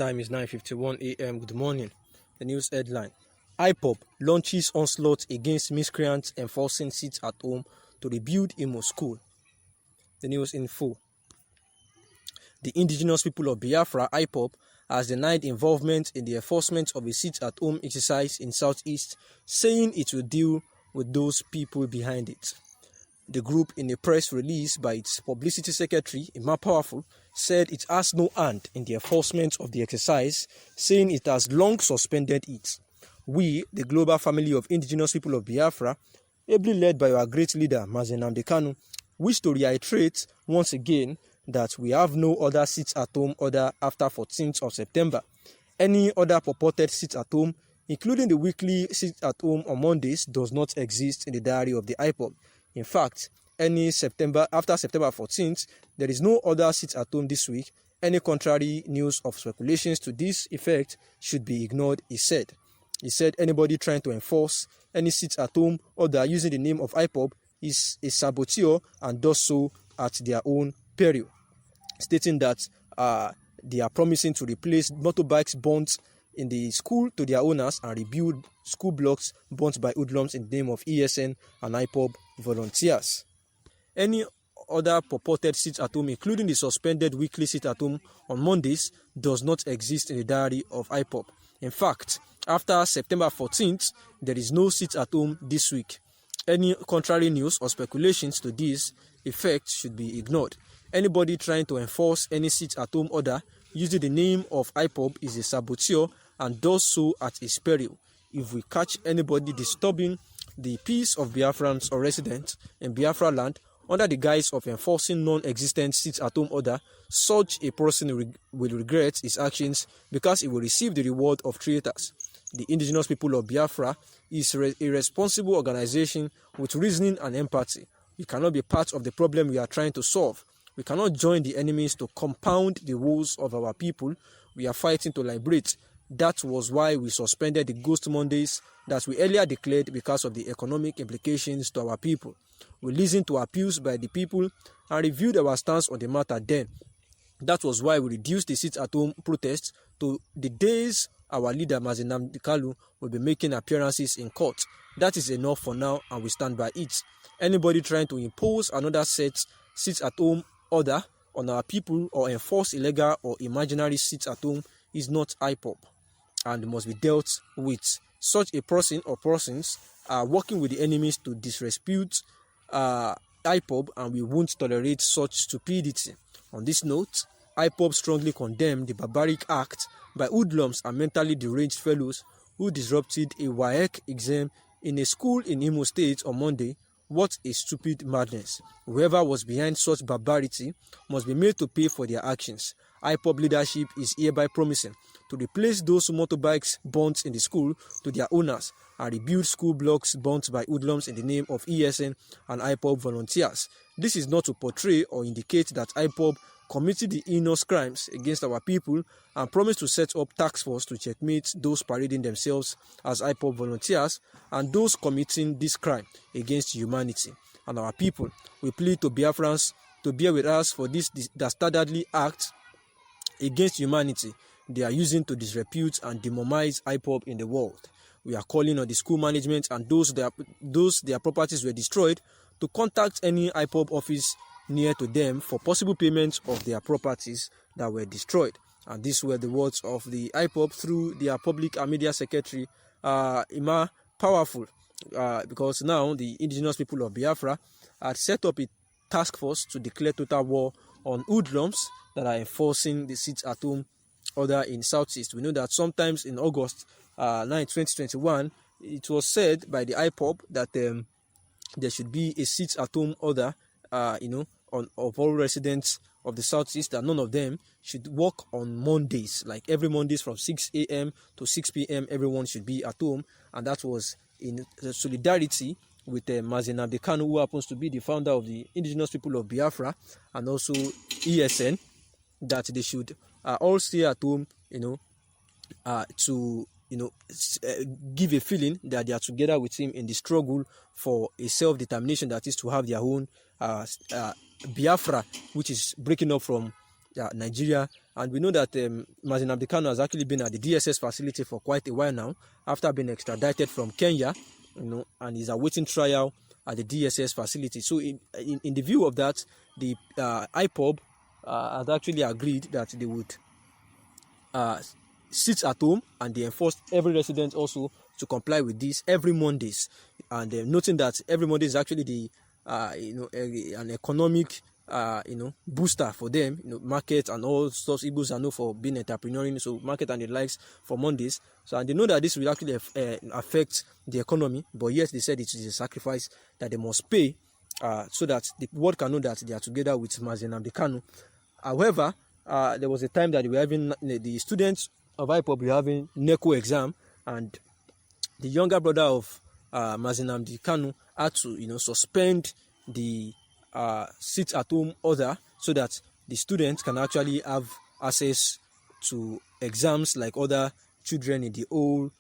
time is 9:51 a.m. Good morning. The news headline: Ipob launches onslaught against miscreants enforcing sit at home to rebuild Imo school. The news info: the indigenous people of Biafra, Ipob, has denied involvement in the enforcement of a sit-at-home exercise in Southeast, saying it will deal with those people behind it. The group, in a press release by its publicity secretary, Ima Powerful, said it has no hand in the enforcement of the exercise, saying it has long suspended it. We, the global family of indigenous people of Biafra, ably led by our great leader, Mazi Nnamdi Kanu, wish to reiterate once again that we have no other sit-at-home order after 14th of September. Any other purported sit-at-home, including the weekly sit-at-home on Mondays, does not exist in the diary of the Ipob. In fact, after September 14th, there is no other sit-at-home this week. Any contrary news of speculations to this effect should be ignored, he said. He said anybody trying to enforce any sit-at-home order using the name of Ipob is a saboteur and does so at their own peril, stating that they are promising to replace motorbikes burnt in the school to their owners and rebuild school blocks burnt by hoodlums in the name of ESN and Ipob volunteers. Any other purported sit-at-home, including the suspended weekly sit-at-home on Mondays, does not exist in the diary of Ipob. In fact, after September 14th, there is no sit-at-home this week. Any contrary news or speculations to this effect should be ignored. Anybody trying to enforce any sit-at-home order using the name of Ipob is a saboteur and does so at his peril. If we catch anybody disturbing the peace of Biafrans or residents in Biafra land under the guise of enforcing non-existent sit-at-home order, such a person will regret his actions because he will receive the reward of traitors. The indigenous people of Biafra is a responsible organization with reasoning and empathy. We cannot be part of the problem we are trying to solve. We cannot join the enemies to compound the woes of our people. We are fighting to liberate. That was why we suspended the Ghost Mondays that we earlier declared because of the economic implications to our people. We listened to appeals by the people and reviewed our stance on the matter then. That was why we reduced the sit-at-home protests to the days our leader Mazi Nnamdi Kanu will be making appearances in court. That is enough for now and we stand by it. Anybody trying to impose another sit-at-home order on our people or enforce illegal or imaginary sit-at-home is not Ipob and must be dealt with. Such a person or persons are working with the enemies to disrepute Ipob, and we won't tolerate such stupidity. On this note, Ipob strongly condemned the barbaric act by hoodlums and mentally deranged fellows who disrupted a WAEC exam in a school in Imo State on Monday. What a stupid madness. Whoever was behind such barbarity must be made to pay for their actions. Ipob leadership is hereby promising to replace those motorbikes burnt in the school to their owners and rebuild school blocks burnt by hoodlums in the name of ESN and Ipob volunteers. This is not to portray or indicate that Ipob committed the heinous crimes against our people and promised to set up task force to checkmate those parading themselves as Ipob volunteers and those committing this crime against humanity and our people. We plead to Biafrans to bear with us for this dastardly act against humanity they are using to disrepute and demonize Ipob in the world. We are calling on the school management and those their properties were destroyed to contact any Ipob office near to them for possible payment of their properties that were destroyed. And these were the words of the Ipob through their public and media secretary, Ima Powerful, because now the indigenous people of Biafra had set up a task force to declare total war on hoodlums that are enforcing the sit-at-home order in Southeast. We know that sometimes in August 9, 2021, it was said by the Ipob that there should be a sit-at-home order, of all residents of the Southeast, that none of them should work on Mondays. Like every Mondays from 6 a.m. to 6 p.m., everyone should be at home. And that was in solidarity with Mazi Nnamdi Kanu, who happens to be the founder of the indigenous people of Biafra, and also ESN, that they should all stay at home, to give a feeling that they are together with him in the struggle for a self-determination, that is to have their own Biafra, which is breaking up from Nigeria. And we know that Mazin Nnamdi Kanu has actually been at the DSS facility for quite a while now, after being extradited from Kenya, and is awaiting trial at the DSS facility. So in the view of that, the Ipob has actually agreed that they would sit at home, and they enforced every resident also to comply with this every Mondays. And noting that every Monday is actually the an economic booster for them, market and all sorts. Igbos are known for being entrepreneurial, so market and the likes for Mondays. So, and they know that this will actually affect the economy, but yes, they said it is a sacrifice that they must pay, so that the world can know that they are together with Mazin Nnamdi Kanu. However, there was a time that we were having the students of Ipob were having NECO exam, and the younger brother of Mazin Nnamdi Kanu had to suspend the sit-at-home order, so that the students can actually have access to exams like other children in the whole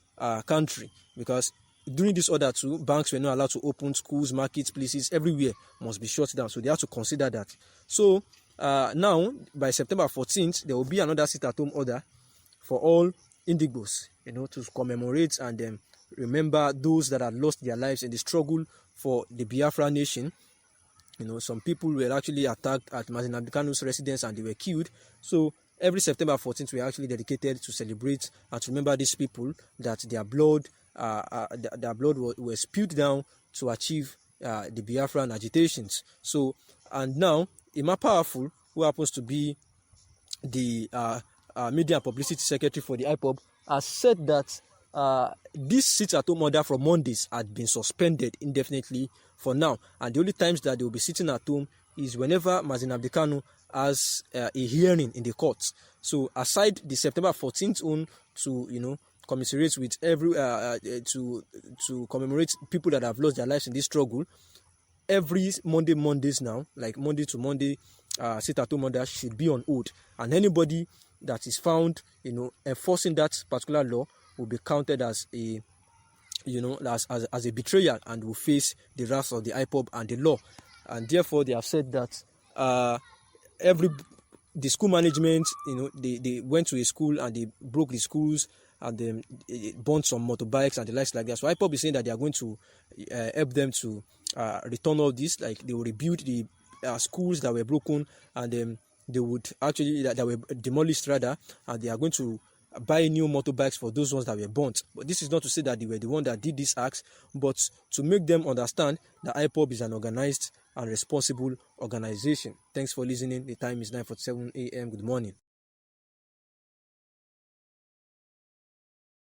country. Because during this order too, banks were not allowed to open, schools, markets, places, everywhere must be shut down. So they have to consider that. So now, by September 14th, there will be another sit-at-home order for all Indigbos, to commemorate and remember those that had lost their lives in the struggle for the Biafra nation. Some people were actually attacked at Mazin Nnamdi Kanu's residence and they were killed. So every September 14th, we are actually dedicated to celebrate and to remember these people, that their blood was spilled down to achieve the Biafran agitations. So, and now Emma Powerful, who happens to be the media and publicity secretary for the Ipob, has said that this sit-at-home order from Mondays had been suspended indefinitely for now, and the only times that they will be sitting at home is whenever Mazin Nnamdi Kanu has a hearing in the courts. So aside the September 14th one to commiserate with every to commemorate people that have lost their lives in this struggle, every Mondays now, like Monday to Monday, sit-at-home order should be on hold, and anybody that is found enforcing that particular law will be counted as a as a betrayal and will face the wrath of the Ipob and the law. And therefore they have said that the school management, they went to a school and they broke the schools and then burned some motorbikes and the likes like that. So Ipob is saying that they are going to help them to return all this, like they will rebuild the schools that were broken, and then they would actually that were demolished rather, and they are going to buy new motorbikes for those ones that were burnt. But this is not to say that they were the one that did this acts, but to make them understand that Ipob is an organized and responsible organization. Thanks for listening. The time is 9:47 a.m. Good morning.